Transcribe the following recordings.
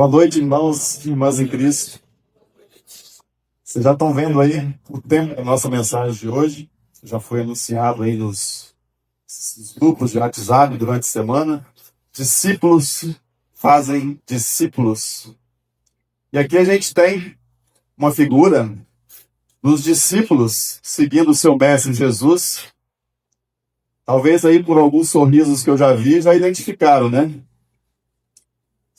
Boa noite, irmãos e irmãs em Cristo. Vocês já estão vendo aí o tema da nossa mensagem de hoje. Já foi anunciado aí nos grupos de WhatsApp durante a semana. Discípulos fazem discípulos. E aqui a gente tem uma figura dos discípulos seguindo o seu mestre Jesus. Talvez aí por alguns sorrisos que eu já vi, já identificaram, né?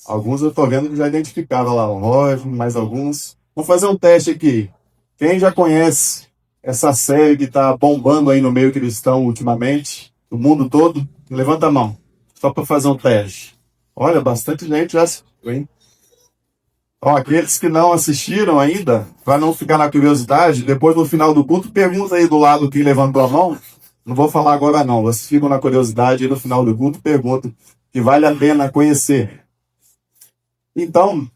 Alguns eu estou vendo que já identificaram lá, o Roger, mais alguns. Vamos fazer um teste aqui. Quem já conhece essa série que está bombando aí no meio cristão ultimamente, no mundo todo, levanta a mão, só para fazer um teste. Olha, bastante gente já assistiu, hein? Ó, aqueles que não assistiram ainda, para não ficar na curiosidade, depois no final do culto, pergunta aí do lado quem levantou a mão. Não vou falar agora não, vocês ficam na curiosidade e no final do culto perguntam que vale a pena conhecer. Então,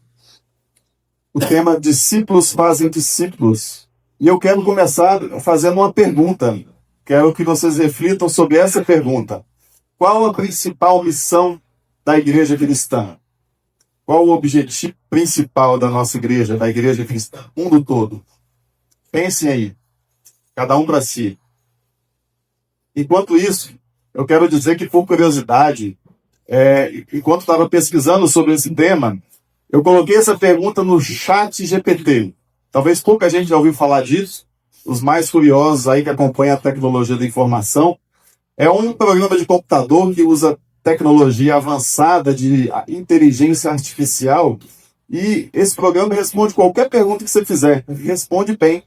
o tema discípulos fazem discípulos. E eu quero começar fazendo uma pergunta. Quero que vocês reflitam sobre essa pergunta. Qual a principal missão da igreja cristã? Qual o objetivo principal da nossa igreja, da igreja cristã, mundo todo? Pensem aí, cada um para si. Enquanto isso, eu quero dizer que, por curiosidade, enquanto estava pesquisando sobre esse tema, eu coloquei essa pergunta no chat GPT. Talvez pouca gente já ouviu falar disso. Os mais curiosos aí que acompanham a tecnologia da informação. É um programa de computador que usa tecnologia avançada de inteligência artificial. E esse programa responde qualquer pergunta que você fizer. Responde bem.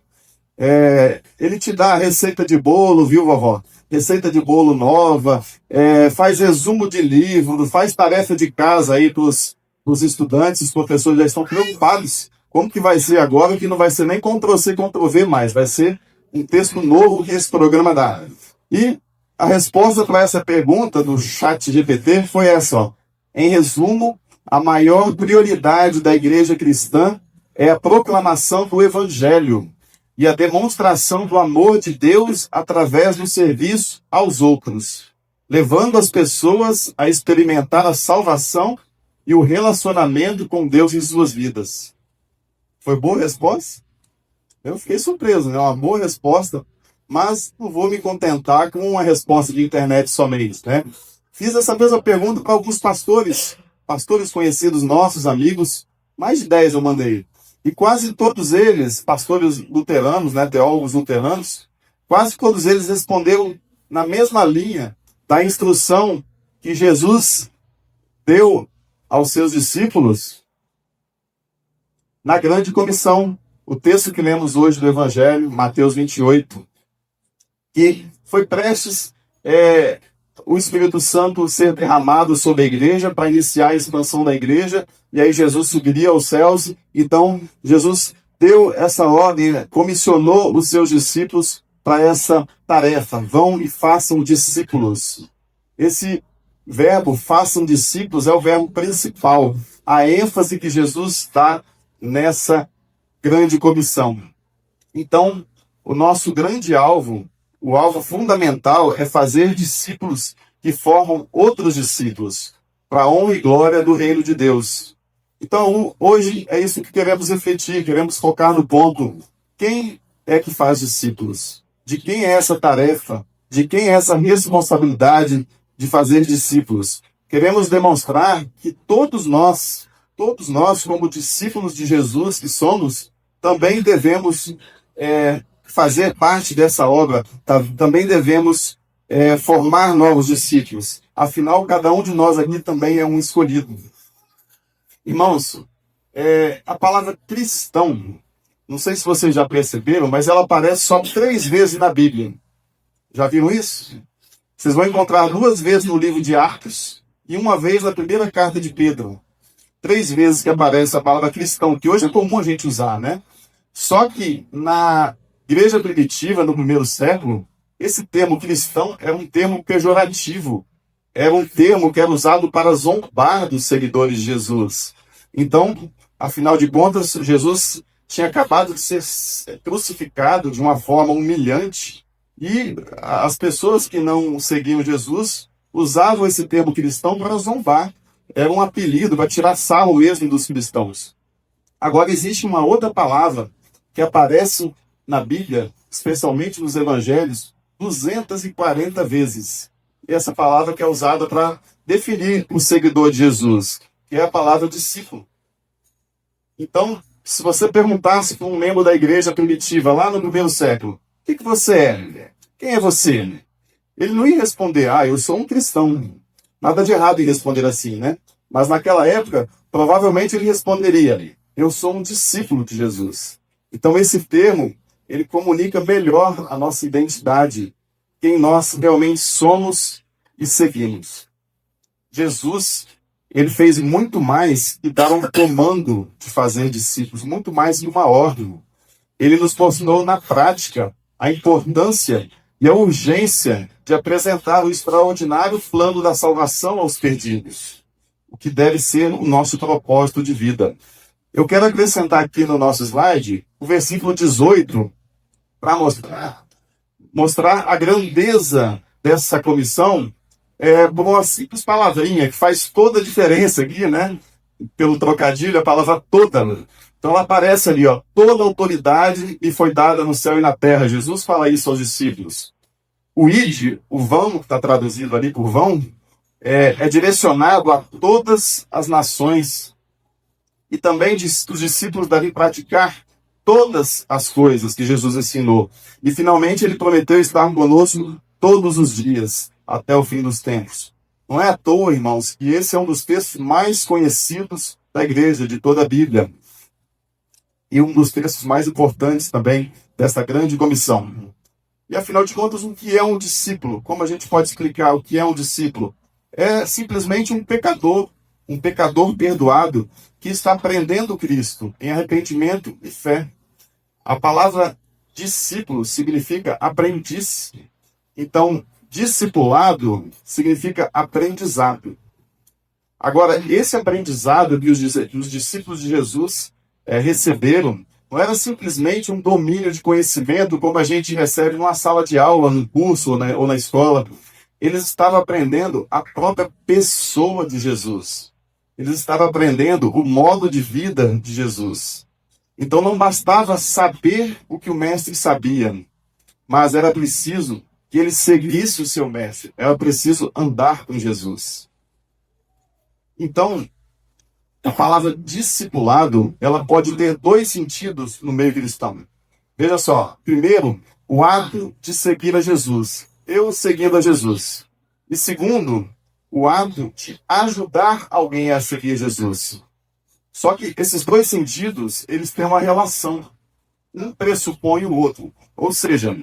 Ele te dá a receita de bolo, viu, vovó? Receita de bolo nova, faz resumo de livro, faz tarefa de casa aí para os estudantes, os professores já estão preocupados. Como que vai ser agora, que não vai ser nem Ctrl+C, Ctrl+V mais, vai ser um texto novo que esse programa dá. E a resposta para essa pergunta do chat GPT foi essa, ó. Em resumo, a maior prioridade da igreja cristã é a proclamação do evangelho e a demonstração do amor de Deus através do serviço aos outros, levando as pessoas a experimentar a salvação e o relacionamento com Deus em suas vidas. Foi boa a resposta? Eu fiquei surpreso, né? Uma boa resposta, mas não vou me contentar com uma resposta de internet somente, né? Fiz essa mesma pergunta para alguns pastores conhecidos nossos, amigos, mais de 10 eu mandei. E quase todos eles, pastores luteranos, né, teólogos luteranos, quase todos eles responderam na mesma linha da instrução que Jesus deu aos seus discípulos na grande comissão. O texto que lemos hoje do Evangelho, Mateus 28, que foi prestes o Espírito Santo ser derramado sobre a igreja para iniciar a expansão da igreja, e aí Jesus subiria aos céus. Então Jesus deu essa ordem, comissionou os seus discípulos para essa tarefa: vão e façam discípulos. Esse verbo, façam discípulos, é o verbo principal, a ênfase que Jesus dá nessa grande comissão. Então, o nosso grande alvo, o alvo fundamental, é fazer discípulos que formam outros discípulos, para a honra e glória do reino de Deus. Então, hoje é isso que queremos refletir, queremos focar no ponto: quem é que faz discípulos? De quem é essa tarefa? De quem é essa responsabilidade de fazer discípulos? Queremos demonstrar que todos nós, como discípulos de Jesus que somos, também devemos fazer parte dessa obra, também devemos formar novos discípulos. Afinal, cada um de nós aqui também é um escolhido. Irmãos, a palavra cristão, não sei se vocês já perceberam, mas ela aparece só 3 vezes na Bíblia. Já viram isso? Vocês vão encontrar 2 vezes no livro de Atos e 1 vez na primeira carta de Pedro. 3 vezes que aparece a palavra cristão, que hoje é comum a gente usar, né? Só que na igreja primitiva, no primeiro século, esse termo cristão era um termo pejorativo. Era um termo que era usado para zombar dos seguidores de Jesus. Então, afinal de contas, Jesus tinha acabado de ser crucificado de uma forma humilhante. E as pessoas que não seguiam Jesus usavam esse termo cristão para zombar era um apelido para tirar sarro mesmo dos cristãos. Agora, existe uma outra palavra que aparece na Bíblia, especialmente nos evangelhos, 240 vezes. E essa palavra que é usada para definir o seguidor de Jesus, que é a palavra discípulo. Então, se você perguntasse para um membro da igreja primitiva lá no primeiro século, o que você é? Quem é você? Ele não ia responder, eu sou um cristão. Nada de errado em responder assim, né? Mas naquela época, provavelmente ele responderia, eu sou um discípulo de Jesus. Então esse termo, ele comunica melhor a nossa identidade, quem nós realmente somos e seguimos. Jesus, ele fez muito mais que dar um comando de fazer discípulos, muito mais que uma ordem. Ele nos mostrou na prática a importância e a urgência de apresentar o extraordinário plano da salvação aos perdidos, o que deve ser o nosso propósito de vida. Eu quero acrescentar aqui no nosso slide o versículo 18 para mostrar a grandeza dessa comissão por uma simples palavrinha que faz toda a diferença aqui, né? Pelo trocadilho, a palavra toda. Então ela aparece ali, toda autoridade me foi dada no céu e na terra. Jesus fala isso aos discípulos. O id, o vão, que está traduzido ali por vão, é direcionado a todas as nações e também os discípulos devem praticar todas as coisas que Jesus ensinou. E finalmente ele prometeu estar conosco todos os dias, até o fim dos tempos. Não é à toa, irmãos, que esse é um dos textos mais conhecidos da igreja, de toda a Bíblia. E um dos textos mais importantes também dessa grande comissão. E afinal de contas, o que é um discípulo? Como a gente pode explicar o que é um discípulo? É simplesmente um pecador perdoado que está aprendendo Cristo em arrependimento e fé. A palavra discípulo significa aprendiz. Então, discipulado significa aprendizado. Agora, esse aprendizado que os discípulos de Jesus receberam não era simplesmente um domínio de conhecimento como a gente recebe numa sala de aula, num curso ou na escola. Eles estavam aprendendo a própria pessoa de Jesus. Eles estavam aprendendo o modo de vida de Jesus. Então não bastava saber o que o mestre sabia, mas era preciso que ele seguisse o seu mestre. Era preciso andar com Jesus. Então, a palavra discipulado, ela pode ter dois sentidos no meio cristão. Veja só, primeiro, o ato de seguir a Jesus. Eu seguindo a Jesus. E segundo, o ato de ajudar alguém a seguir Jesus. Só que esses dois sentidos, eles têm uma relação. Um pressupõe o outro. Ou seja,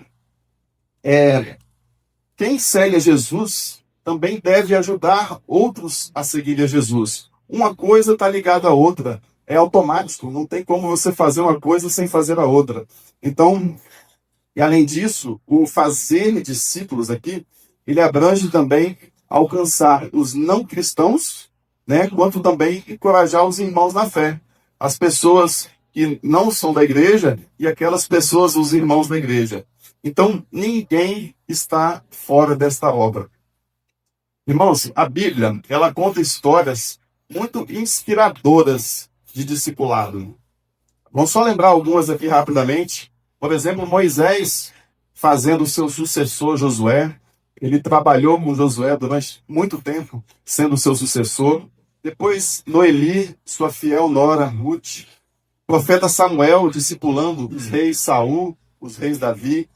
quem segue a Jesus também deve ajudar outros a seguir a Jesus. Uma coisa está ligada à outra. É automático. Não tem como você fazer uma coisa sem fazer a outra. Então, e além disso, o fazer discípulos aqui, ele abrange também alcançar os não cristãos, né, quanto também encorajar os irmãos na fé. As pessoas que não são da igreja e aquelas pessoas, os irmãos da igreja. Então, ninguém está fora desta obra. Irmãos, a Bíblia, ela conta histórias muito inspiradoras de discipulado. Vamos só lembrar algumas aqui rapidamente. Por exemplo, Moisés fazendo o seu sucessor Josué. Ele trabalhou com Josué durante muito tempo, sendo o seu sucessor. Depois, Noeli, sua fiel nora Ruth. O profeta Samuel discipulando os reis Saul, os reis Davi.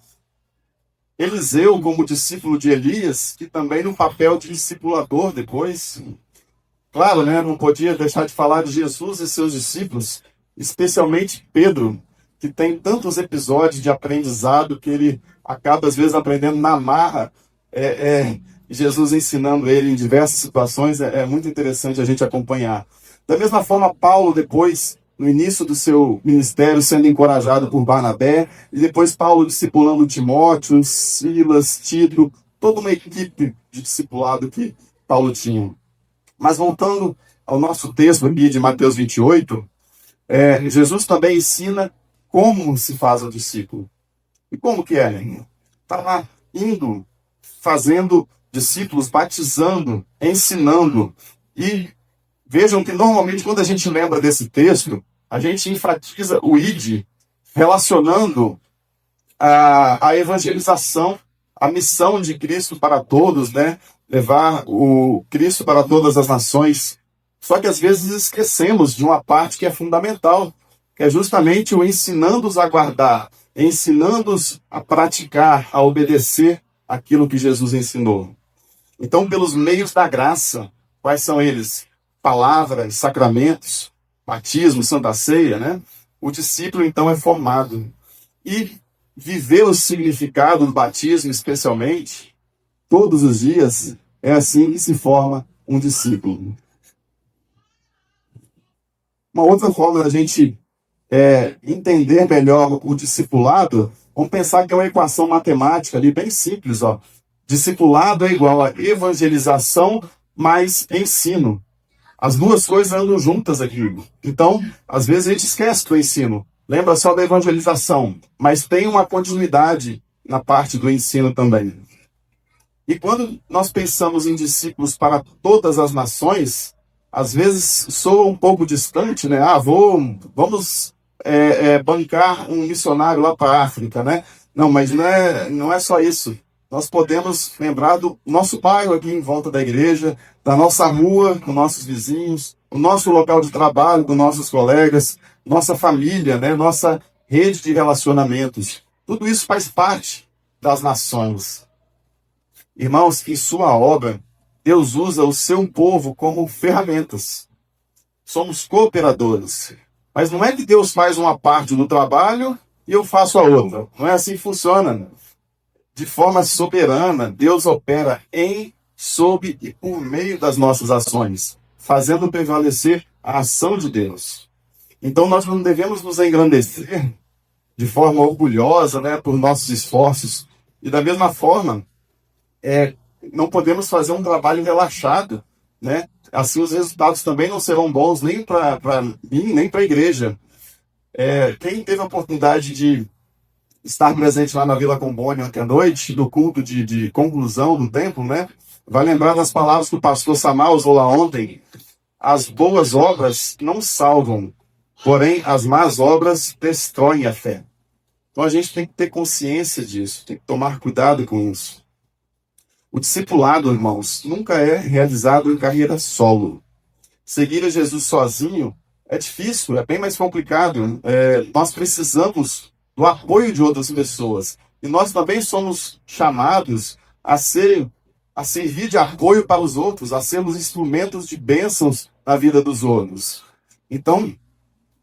Eliseu como discípulo de Elias, que também no papel de discipulador depois. Claro, né? Não podia deixar de falar de Jesus e seus discípulos, especialmente Pedro, que tem tantos episódios de aprendizado que ele acaba às vezes aprendendo na marra. Jesus ensinando ele em diversas situações, é muito interessante a gente acompanhar. Da mesma forma, Paulo depois, no início do seu ministério, sendo encorajado por Barnabé, e depois Paulo discipulando Timóteo, Silas, Tito, toda uma equipe de discipulado que Paulo tinha. Mas voltando ao nosso texto aqui de Mateus 28, Jesus também ensina como se faz o discípulo. E como que é? Está lá indo, fazendo discípulos, batizando, ensinando. E Vejam que normalmente quando a gente lembra desse texto, a gente enfatiza o id, relacionando a evangelização, a missão de Cristo para todos, né? Levar o Cristo para todas as nações. Só que às vezes esquecemos de uma parte que é fundamental, que é justamente o ensinando-os a guardar, ensinando-os a praticar, a obedecer aquilo que Jesus ensinou. Então, pelos meios da graça, quais são eles? Palavras, sacramentos, batismo, santa ceia, né? O discípulo, então, é formado. E viver o significado do batismo, especialmente, todos os dias, é assim que se forma um discípulo. Uma outra forma da gente entender melhor o discipulado, vamos pensar que é uma equação matemática ali bem simples, ó. Discipulado é igual a evangelização mais ensino. As duas coisas andam juntas aqui. Então, às vezes a gente esquece do ensino. Lembra só da evangelização, mas tem uma continuidade na parte do ensino também. E quando nós pensamos em discípulos para todas as nações, às vezes soa um pouco distante, né? Vamos bancar um missionário lá para a África, né? Não, mas não é só isso. Nós podemos lembrar do nosso bairro aqui em volta da igreja, da nossa rua, com nossos vizinhos, o nosso local de trabalho, com nossos colegas, nossa família, né? Nossa rede de relacionamentos. Tudo isso faz parte das nações. Irmãos, em sua obra, Deus usa o seu povo como ferramentas. Somos cooperadores. Mas não é que Deus faz uma parte do trabalho e eu faço a outra. Não é assim que funciona. De forma soberana, Deus opera em, sob e por meio das nossas ações, fazendo prevalecer a ação de Deus. Então nós não devemos nos engrandecer de forma orgulhosa, né, por nossos esforços. E da mesma forma, não podemos fazer um trabalho relaxado, né? Assim os resultados também não serão bons nem para mim, nem para a igreja. Quem teve a oportunidade de estar presente lá na Vila Combônia ontem à noite, do culto de conclusão do templo, né? Vai lembrar das palavras que o pastor Samal usou lá ontem. As boas obras não salvam, porém as más obras destroem a fé. Então a gente tem que ter consciência disso, tem que tomar cuidado com isso. O discipulado, irmãos, nunca é realizado em carreira solo. Seguir a Jesus sozinho é difícil, é bem mais complicado. Nós precisamos do apoio de outras pessoas. E nós também somos chamados a servir de apoio para os outros, a sermos instrumentos de bênçãos na vida dos outros. Então,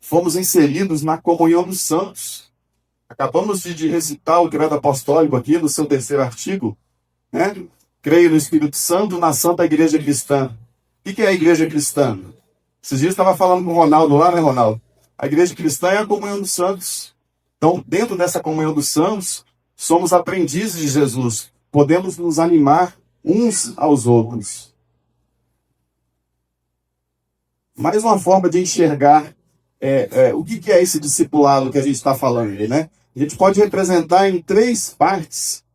fomos inseridos na comunhão dos santos. Acabamos de recitar o credo apostólico aqui no seu terceiro artigo, né? Creio no Espírito Santo, na Santa Igreja Cristã. O que é a Igreja Cristã? Esses dias eu estava falando com o Ronaldo lá, né, Ronaldo? A Igreja Cristã é a comunhão dos santos. Então, dentro dessa comunhão dos santos, somos aprendizes de Jesus. Podemos nos animar uns aos outros. Mais uma forma de enxergar o que é esse discipulado que a gente está falando aí, né? A gente pode representar em 3 partes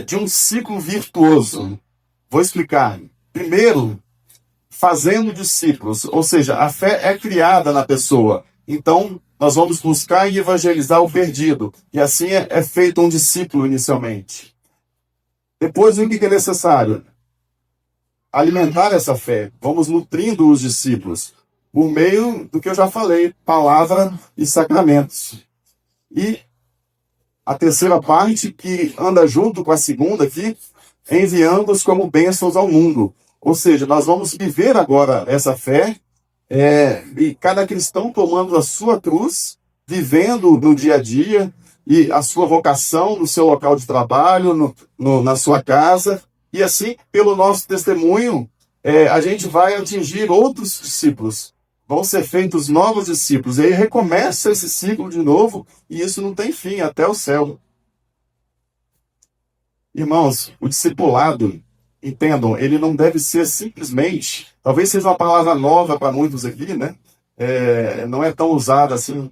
de um ciclo virtuoso. Vou explicar. Primeiro, fazendo discípulos, ou seja, a fé é criada na pessoa. Então, nós vamos buscar e evangelizar o perdido. E assim é feito um discípulo inicialmente. Depois, o que é necessário? Alimentar essa fé. Vamos nutrindo os discípulos por meio do que eu já falei, palavra e sacramentos. E a terceira parte, que anda junto com a segunda aqui, enviando-os como bênçãos ao mundo. Ou seja, nós vamos viver agora essa fé, e cada cristão tomando a sua cruz, vivendo no dia a dia, e a sua vocação no seu local de trabalho, na sua casa, e assim, pelo nosso testemunho, a gente vai atingir outros discípulos. Vão ser feitos novos discípulos. E aí recomeça esse ciclo de novo, e isso não tem fim, até o céu. Irmãos, o discipulado, entendam, ele não deve ser simplesmente, talvez seja uma palavra nova para muitos aqui, né? Não é tão usada assim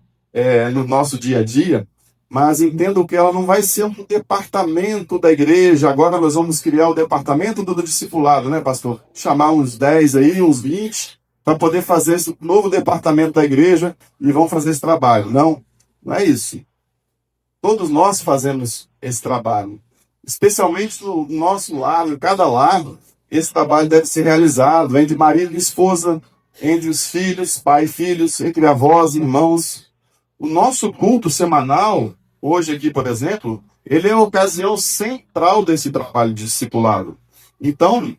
no nosso dia a dia, mas entendam que ela não vai ser um departamento da igreja. Agora nós vamos criar o departamento do discipulado, né, pastor? Chamar uns 10 aí, uns 20, para poder fazer esse novo departamento da igreja e vão fazer esse trabalho. Não, não é isso. Todos nós fazemos esse trabalho. Especialmente no nosso lar, em cada lar, esse trabalho deve ser realizado entre marido e esposa, entre os filhos, pai e filhos, entre avós e irmãos. O nosso culto semanal, hoje aqui, por exemplo, ele é a ocasião central desse trabalho de discipulado. Então,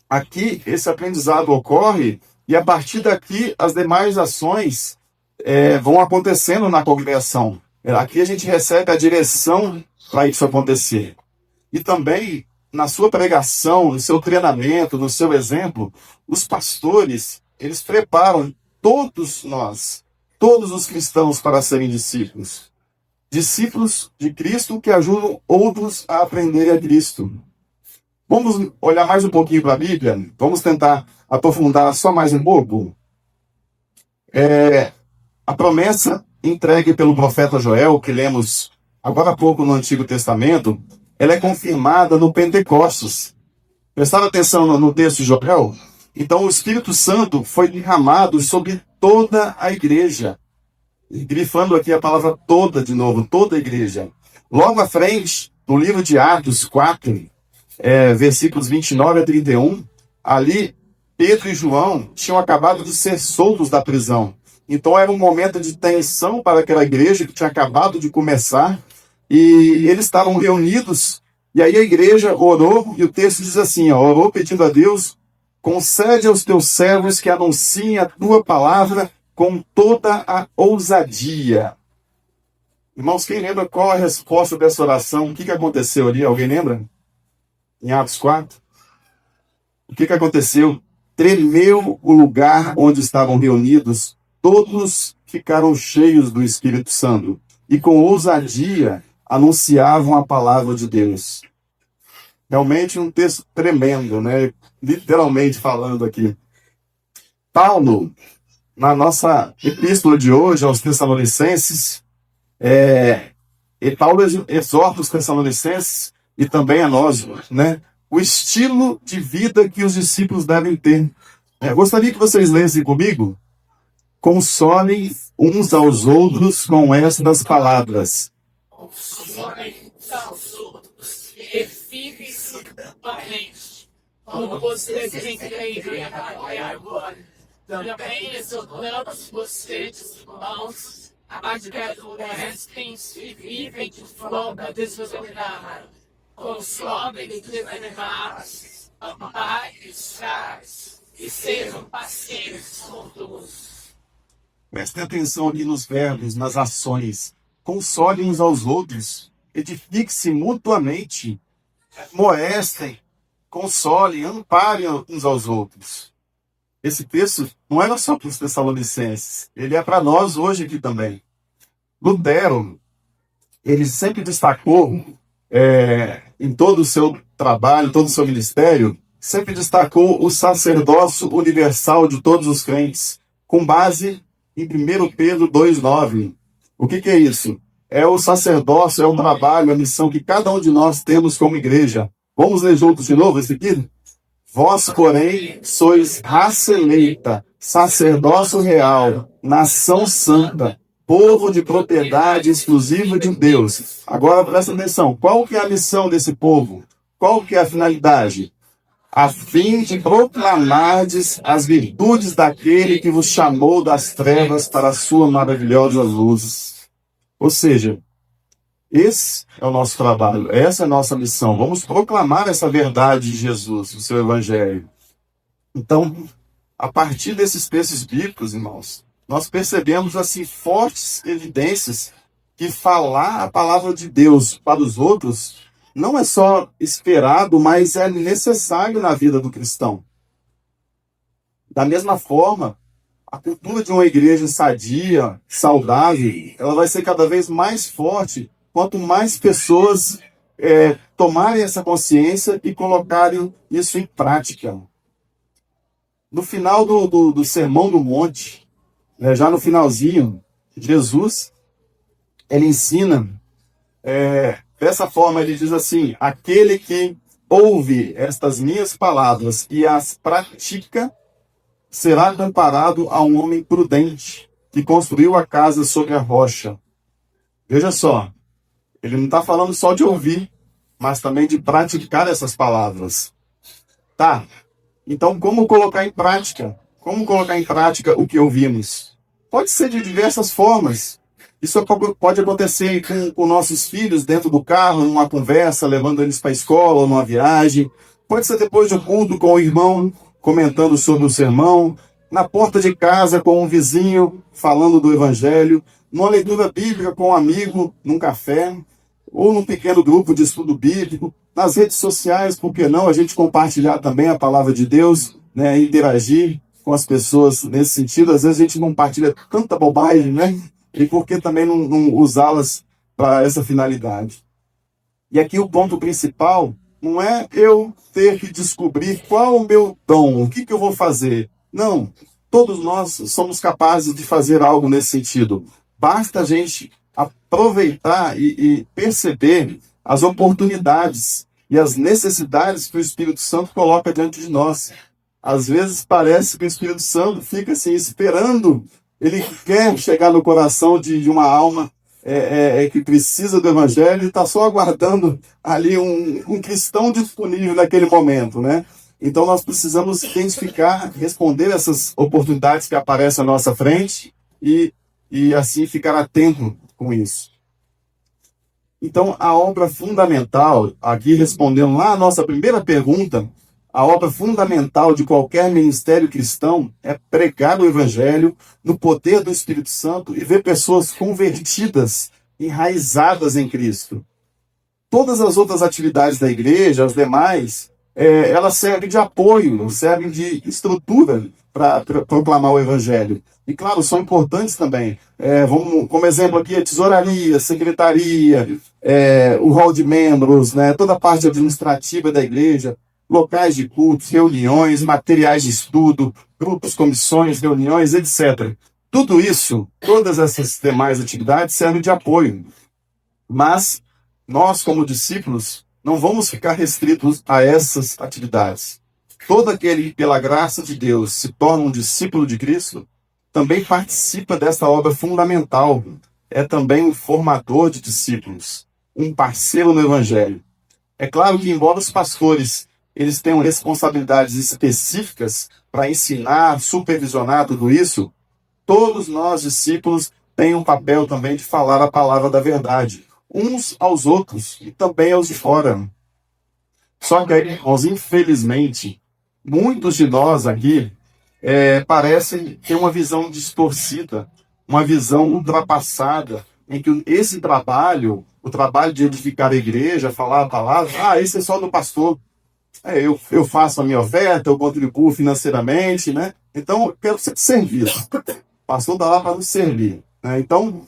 aqui esse aprendizado ocorre e a partir daqui as demais ações vão acontecendo na congregação. Aqui a gente recebe a direção para isso acontecer. E também, na sua pregação, no seu treinamento, no seu exemplo, os pastores, eles preparam todos nós, todos os cristãos para serem discípulos. Discípulos de Cristo que ajudam outros a aprenderem a Cristo. Vamos olhar mais um pouquinho para a Bíblia? Vamos tentar aprofundar só mais um pouco? A promessa entregue pelo profeta Joel, que lemos agora há pouco no Antigo Testamento, ela é confirmada no Pentecostes. Prestaram atenção no texto de Joel? Então o Espírito Santo foi derramado sobre toda a igreja. Grifando aqui a palavra toda de novo, toda a igreja. Logo à frente, no livro de Atos 4, versículos 29 a 31, ali Pedro e João tinham acabado de ser soltos da prisão. Então era um momento de tensão para aquela igreja que tinha acabado de começar, e eles estavam reunidos, e aí a igreja orou, e o texto diz assim, orou pedindo a Deus, concede aos teus servos que anunciem a tua palavra com toda a ousadia. Irmãos, quem lembra qual a resposta dessa oração? O que aconteceu ali? Alguém lembra? Em Atos 4? O que aconteceu? Tremeu o lugar onde estavam reunidos, todos ficaram cheios do Espírito Santo e com ousadia anunciavam a palavra de Deus. Realmente um texto tremendo, né? Literalmente falando aqui. Paulo, na nossa epístola de hoje aos Tessalonicenses, Paulo exorta os Tessalonicenses e também a nós, né? O estilo de vida que os discípulos devem ter. Gostaria que vocês lessem comigo. Consolem uns aos outros com estas palavras. Consolem uns aos outros, edifiquem-se mutuamente, como vocês têm feito até agora. Também exortamos vocês, irmãos, a que adoecem-se e vivem de forma desordenada. Consolem os desanimados, amai os fracos e sejam pacientes com todos. Prestem atenção ali nos verbos, nas ações. Consolem uns aos outros, edifiquem-se mutuamente, molestem, consolem, amparem uns aos outros. Esse texto não era só para os Tessalonicenses, ele é para nós hoje aqui também. Lutero, ele sempre destacou, em todo o seu trabalho, todo o seu ministério, sempre destacou o sacerdócio universal de todos os crentes, com base em 1 Pedro 2,9. O que é isso? É o sacerdócio, é o trabalho, a missão que cada um de nós temos como igreja. Vamos ler juntos de novo esse aqui? Vós, porém, sois raça eleita, sacerdócio real, nação santa, povo de propriedade exclusiva de Deus. Agora presta atenção, qual que é a missão desse povo? Qual que é a finalidade? A fim de proclamardes as virtudes daquele que vos chamou das trevas para a sua maravilhosa luz. Ou seja, esse é o nosso trabalho, essa é a nossa missão. Vamos proclamar essa verdade de Jesus, o seu evangelho. Então, a partir desses textos bíblicos, irmãos, nós percebemos assim fortes evidências que falar a palavra de Deus para os outros não é só esperado, mas é necessário na vida do cristão. Da mesma forma, a cultura de uma igreja sadia, saudável, ela vai ser cada vez mais forte quanto mais pessoas tomarem essa consciência e colocarem isso em prática. No final do Sermão do Monte, já no finalzinho, Jesus, ele ensina, dessa forma ele diz assim, aquele que ouve estas minhas palavras e as pratica, será comparado a um homem prudente que construiu a casa sobre a rocha. Veja só, ele não está falando só de ouvir, mas também de praticar essas palavras. Tá, então como colocar em prática? Como colocar em prática o que ouvimos? Pode ser de diversas formas. Isso pode acontecer com nossos filhos dentro do carro, numa conversa, levando eles para a escola ou numa viagem. Pode ser depois do culto com o irmão, comentando sobre o sermão. Na porta de casa com um vizinho, falando do evangelho. Numa leitura bíblica com um amigo, num café. Ou num pequeno grupo de estudo bíblico. Nas redes sociais, por que não a gente compartilhar também a palavra de Deus, né? Interagir com as pessoas nesse sentido. Às vezes a gente compartilha tanta bobagem, né? E por que também não usá-las para essa finalidade? E aqui o ponto principal não é eu ter que descobrir qual o meu dom, o que eu vou fazer. Não, todos nós somos capazes de fazer algo nesse sentido. Basta a gente aproveitar e perceber as oportunidades e as necessidades que o Espírito Santo coloca diante de nós. Às vezes parece que o Espírito Santo fica assim esperando. Ele quer chegar no coração de uma alma que precisa do Evangelho e está só aguardando ali um cristão disponível naquele momento, né? Então nós precisamos identificar, responder essas oportunidades que aparecem à nossa frente e assim ficar atento com isso. Então a obra fundamental, aqui respondendo lá a nossa primeira pergunta, a obra fundamental de qualquer ministério cristão é pregar o Evangelho no poder do Espírito Santo e ver pessoas convertidas, enraizadas em Cristo. Todas as outras atividades da igreja, as demais, elas servem de apoio, servem de estrutura para proclamar o Evangelho. E claro, são importantes também. Vamos, como exemplo aqui, a tesouraria, a secretaria, o hall de membros, né, toda a parte administrativa da igreja, locais de cultos, reuniões, materiais de estudo, grupos, comissões, reuniões, etc. Tudo isso, todas essas demais atividades servem de apoio. Mas nós, como discípulos, não vamos ficar restritos a essas atividades. Todo aquele que, pela graça de Deus, se torna um discípulo de Cristo, também participa dessa obra fundamental. É também um formador de discípulos, um parceiro no Evangelho. É claro que, embora os pastores eles tenham responsabilidades específicas para ensinar, supervisionar tudo isso, todos nós, discípulos, têm um papel também de falar a palavra da verdade, uns aos outros e também aos de fora. Só que, irmãos, infelizmente, muitos de nós aqui parecem ter uma visão distorcida, uma visão ultrapassada, em que esse trabalho, o trabalho de edificar a igreja, falar a palavra, esse é só do pastor. Eu faço a minha oferta, eu contribuo financeiramente, né? Então, eu quero ser servido. O pastor está lá para nos servir, né? Então,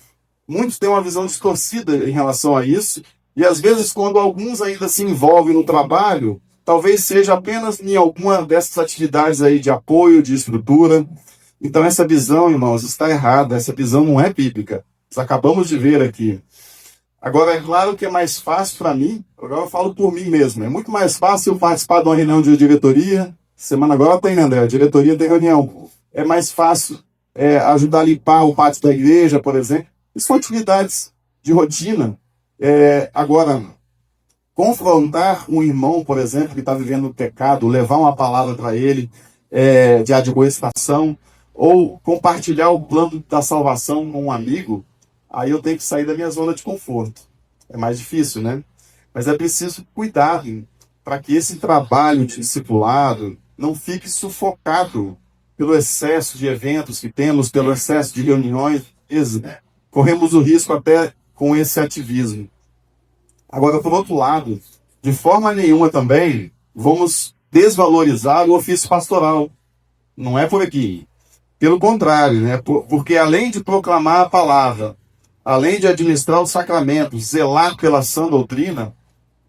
muitos têm uma visão distorcida em relação a isso, e às vezes, quando alguns ainda se envolvem no trabalho, talvez seja apenas em alguma dessas atividades aí de apoio, de estrutura. Então, essa visão, irmãos, está errada, essa visão não é bíblica. Nós acabamos de ver aqui. Agora, é claro que é mais fácil para mim, agora eu falo por mim mesmo, é muito mais fácil eu participar de uma reunião de diretoria, semana agora tem, né, André? A diretoria tem reunião. É mais fácil ajudar a limpar o pátio da igreja, por exemplo. Isso são atividades de rotina. Agora, confrontar um irmão, por exemplo, que está vivendo o pecado, levar uma palavra para ele de admoestação, ou compartilhar o plano da salvação com um amigo, aí eu tenho que sair da minha zona de conforto. É mais difícil, né? Mas é preciso cuidado para que esse trabalho de discipulado não fique sufocado pelo excesso de eventos que temos, pelo excesso de reuniões. Corremos o risco até com esse ativismo. Agora, por outro lado, de forma nenhuma também vamos desvalorizar o ofício pastoral. Não é por aqui. Pelo contrário, né? Porque além de proclamar a palavra, além de administrar os sacramentos, zelar pela sã doutrina,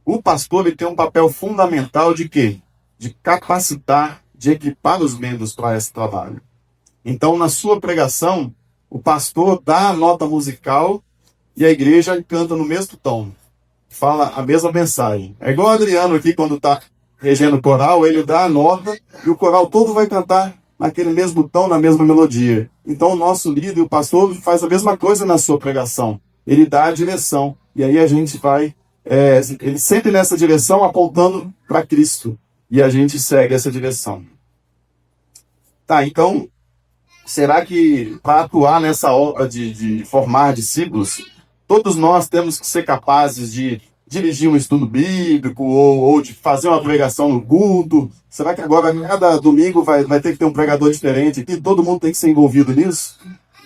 o pastor ele tem um papel fundamental de quê? De capacitar, de equipar os membros para esse trabalho. Então, na sua pregação, o pastor dá a nota musical e a igreja canta no mesmo tom. Fala a mesma mensagem. É igual o Adriano aqui, quando está regendo o coral, ele dá a nota e o coral todo vai cantar naquele mesmo tom, na mesma melodia. Então o nosso líder, o pastor, faz a mesma coisa na sua pregação. Ele dá a direção. E aí a gente vai, ele sempre nessa direção, apontando para Cristo. E a gente segue essa direção. Tá, então, será que para atuar nessa obra de formar discípulos, todos nós temos que ser capazes de dirigir um estudo bíblico ou de fazer uma pregação no culto? Será que agora, cada domingo, vai ter que ter um pregador diferente aqui? Todo mundo tem que ser envolvido nisso?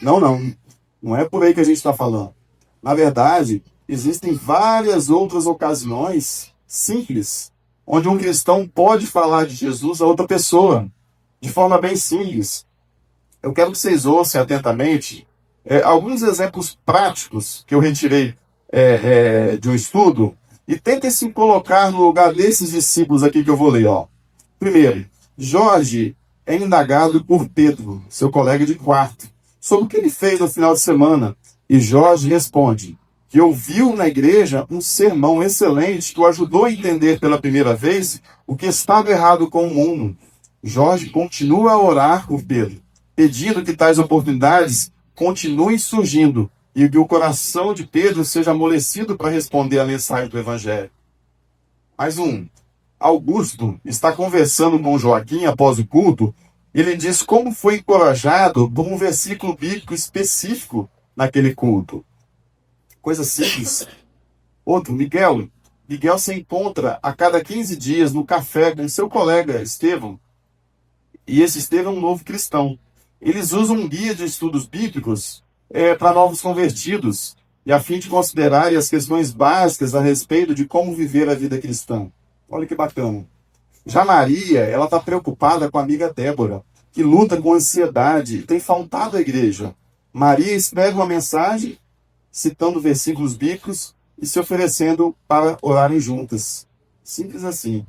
Não, não. Não é por aí que a gente está falando. Na verdade, existem várias outras ocasiões simples onde um cristão pode falar de Jesus a outra pessoa, de forma bem simples. Eu quero que vocês ouçam atentamente alguns exemplos práticos que eu retirei de um estudo e tentem se colocar no lugar desses discípulos aqui que eu vou ler. Ó. Primeiro, Jorge é indagado por Pedro, seu colega de quarto, sobre o que ele fez no final de semana. E Jorge responde que ouviu na igreja um sermão excelente que o ajudou a entender pela primeira vez o que estava errado com o mundo. Jorge continua a orar por Pedro, pedindo que tais oportunidades continuem surgindo e que o coração de Pedro seja amolecido para responder à mensagem do Evangelho. Mais um. Augusto está conversando com Joaquim após o culto. Ele diz como foi encorajado por um versículo bíblico específico naquele culto. Coisa simples. Outro, Miguel. Miguel se encontra a cada 15 dias no café com seu colega Estevão. E esse Estevão é um novo cristão. Eles usam um guia de estudos bíblicos para novos convertidos, e a fim de considerarem as questões básicas a respeito de como viver a vida cristã. Olha que bacana. Já Maria, ela está preocupada com a amiga Débora, que luta com ansiedade e tem faltado à igreja. Maria escreve uma mensagem, citando versículos bíblicos e se oferecendo para orarem juntas. Simples assim.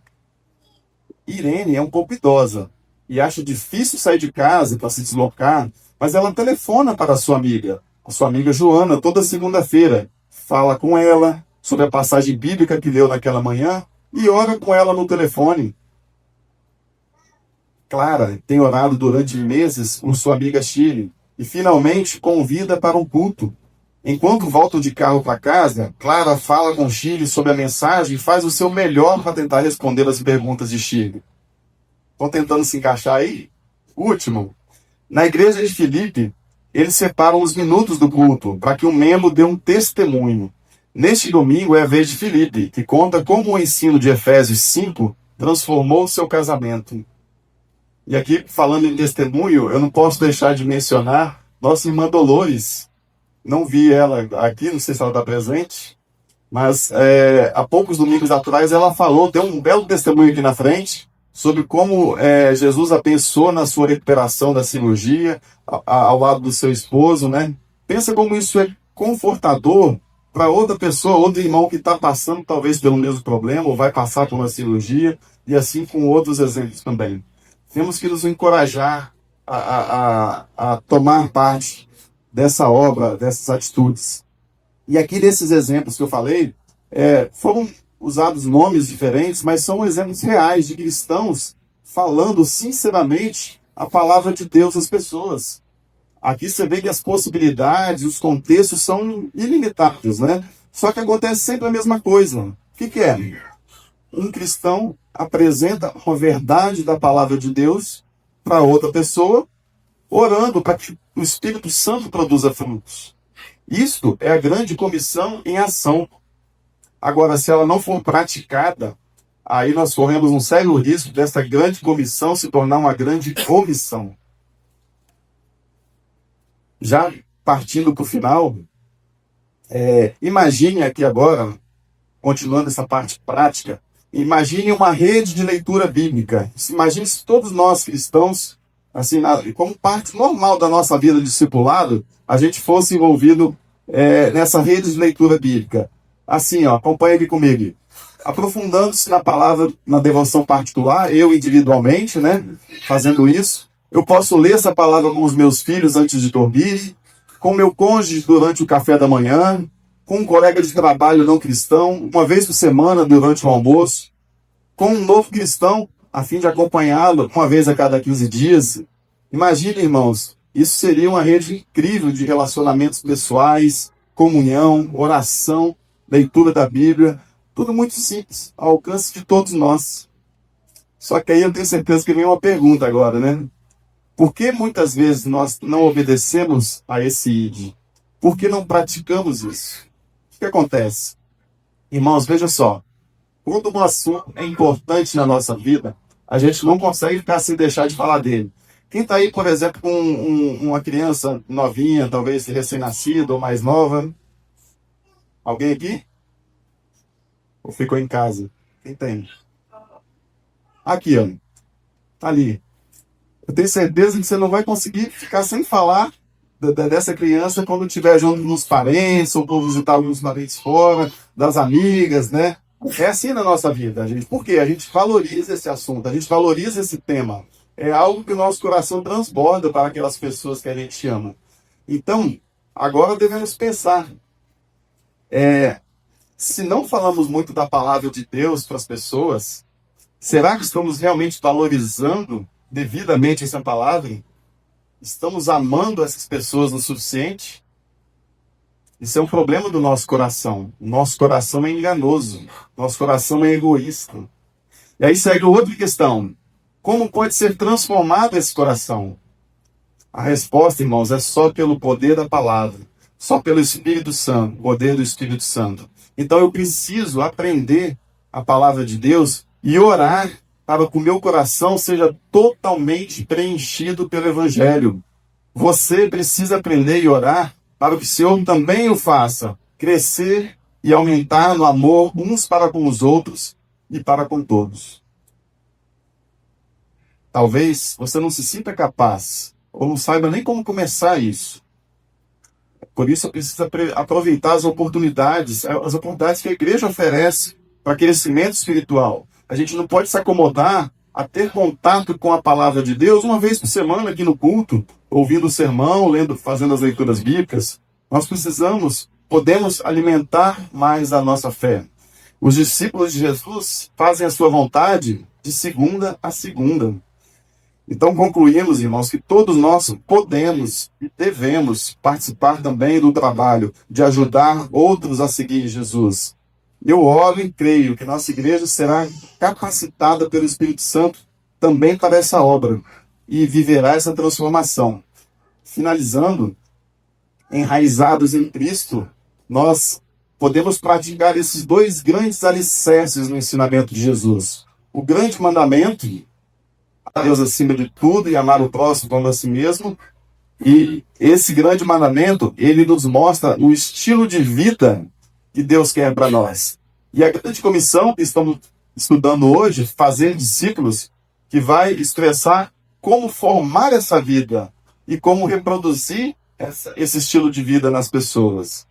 Irene é um pouco idosa e acha difícil sair de casa para se deslocar, mas ela telefona para a sua amiga Joana, toda segunda-feira. Fala com ela sobre a passagem bíblica que leu naquela manhã e ora com ela no telefone. Clara tem orado durante meses com sua amiga Shirley e finalmente convida para um culto. Enquanto voltam de carro para casa, Clara fala com Shirley sobre a mensagem e faz o seu melhor para tentar responder as perguntas de Shirley. Estão tentando se encaixar aí? Último. Na igreja de Filipe, eles separam os minutos do culto para que um membro dê um testemunho. Neste domingo é a vez de Filipe, que conta como o ensino de Efésios 5 transformou seu casamento. E aqui, falando em testemunho, eu não posso deixar de mencionar nossa irmã Dolores. Não vi ela aqui, não sei se ela está presente, mas há poucos domingos atrás ela falou, deu um belo testemunho aqui na frente, sobre como Jesus a pensou na sua recuperação da cirurgia, ao lado do seu esposo, né? Pensa como isso é confortador para outra pessoa, outro irmão que está passando talvez pelo mesmo problema, ou vai passar por uma cirurgia, e assim com outros exemplos também. Temos que nos encorajar a tomar parte dessa obra, dessas atitudes. E aqui desses exemplos que eu falei, foram usados nomes diferentes, mas são exemplos reais de cristãos falando sinceramente a palavra de Deus às pessoas. Aqui você vê que as possibilidades, os contextos são ilimitados, né? Só que acontece sempre a mesma coisa. O que é? Um cristão apresenta a verdade da palavra de Deus para outra pessoa, orando para que o Espírito Santo produza frutos. Isto é a grande comissão em ação. Agora, se ela não for praticada, aí nós corremos um sério risco dessa grande comissão se tornar uma grande omissão. Já partindo para o final, imagine aqui agora, continuando essa parte prática, imagine uma rede de leitura bíblica. Imagine se todos nós cristãos, assim, como parte normal da nossa vida de discipulado, a gente fosse envolvido nessa rede de leitura bíblica. Assim, ó, acompanha aqui comigo. Aprofundando-se na palavra, na devoção particular, eu individualmente, né, fazendo isso, eu posso ler essa palavra com os meus filhos antes de dormir, com meu cônjuge durante o café da manhã, com um colega de trabalho não cristão, uma vez por semana durante o almoço, com um novo cristão, a fim de acompanhá-lo uma vez a cada 15 dias. Imagina, irmãos, isso seria uma rede incrível de relacionamentos pessoais, comunhão, oração, leitura da Bíblia, tudo muito simples, ao alcance de todos nós. Só que aí eu tenho certeza que vem uma pergunta agora, né? Por que muitas vezes nós não obedecemos a esse ID? Por que não praticamos isso? O que acontece? Irmãos, veja só. Quando um assunto é importante na nossa vida, a gente não consegue ficar sem deixar de falar dele. Quem está aí, por exemplo, com uma criança novinha, talvez recém-nascida ou mais nova? Alguém aqui? Ou ficou em casa? Quem tem? Aqui, ó. Tá ali. Eu tenho certeza que você não vai conseguir ficar sem falar dessa criança quando estiver junto nos parentes, ou por visitar alguns parentes fora, das amigas, né? É assim na nossa vida, gente. Por quê? A gente valoriza esse assunto, a gente valoriza esse tema. É algo que o nosso coração transborda para aquelas pessoas que a gente ama. Então, agora devemos pensar. Se não falamos muito da palavra de Deus para as pessoas, será que estamos realmente valorizando devidamente essa palavra? Estamos amando essas pessoas o suficiente? Isso é um problema do nosso coração. O nosso coração é enganoso. Nosso coração é egoísta. E aí segue outra questão. Como pode ser transformado esse coração? A resposta, irmãos, é só pelo poder da palavra. Só pelo Espírito Santo, o poder do Espírito Santo. Então eu preciso aprender a palavra de Deus e orar para que o meu coração seja totalmente preenchido pelo Evangelho. Você precisa aprender e orar para que o Senhor também o faça crescer e aumentar no amor uns para com os outros e para com todos. Talvez você não se sinta capaz ou não saiba nem como começar isso. Por isso eu preciso aproveitar as oportunidades que a igreja oferece para crescimento espiritual. A gente não pode se acomodar a ter contato com a palavra de Deus uma vez por semana aqui no culto, ouvindo o sermão, fazendo as leituras bíblicas. Nós podemos alimentar mais a nossa fé. Os discípulos de Jesus fazem a sua vontade de segunda a segunda. Então concluímos, irmãos, que todos nós podemos e devemos participar também do trabalho de ajudar outros a seguir Jesus. Eu oro e creio que nossa igreja será capacitada pelo Espírito Santo também para essa obra e viverá essa transformação. Finalizando, enraizados em Cristo, nós podemos praticar esses dois grandes alicerces no ensinamento de Jesus. O grande mandamento, a Deus acima de tudo e amar o próximo como a si mesmo. E esse grande mandamento, ele nos mostra o estilo de vida que Deus quer para nós. E a grande comissão que estamos estudando hoje, fazer discípulos, que vai expressar como formar essa vida e como reproduzir esse estilo de vida nas pessoas.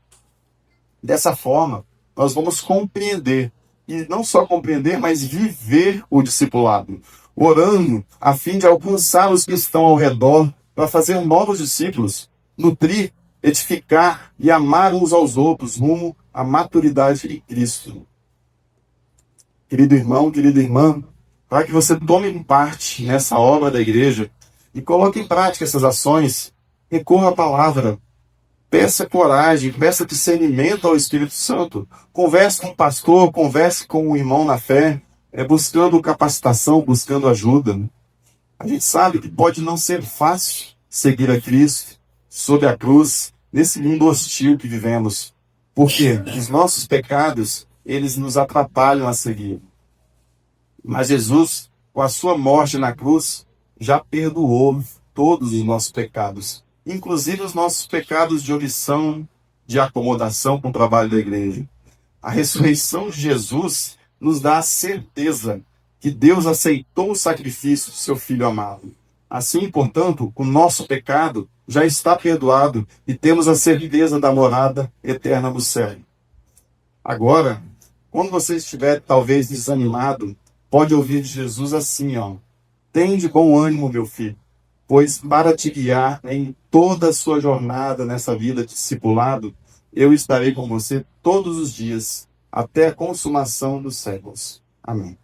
Dessa forma, nós vamos compreender, e não só compreender, mas viver o discipulado, orando a fim de alcançar os que estão ao redor para fazer novos discípulos, nutrir, edificar e amar uns aos outros rumo à maturidade em Cristo. Querido irmão, querida irmã, para que você tome parte nessa obra da igreja e coloque em prática essas ações, recorra à palavra, peça coragem, peça discernimento ao Espírito Santo, converse com o pastor, converse com o irmão na fé, buscando capacitação, buscando ajuda. A gente sabe que pode não ser fácil seguir a Cristo sob a cruz, nesse mundo hostil que vivemos, porque os nossos pecados, eles nos atrapalham a seguir. Mas Jesus, com a sua morte na cruz, já perdoou todos os nossos pecados, inclusive os nossos pecados de omissão, de acomodação com o trabalho da igreja. A ressurreição de Jesus nos dá a certeza que Deus aceitou o sacrifício do seu Filho amado. Assim, portanto, o nosso pecado já está perdoado e temos a certeza da morada eterna no céu. Agora, quando você estiver talvez desanimado, pode ouvir de Jesus assim, tende bom ânimo, meu filho, pois para te guiar em toda a sua jornada nessa vida de discipulado, eu estarei com você todos os dias, até a consumação dos séculos. Amém.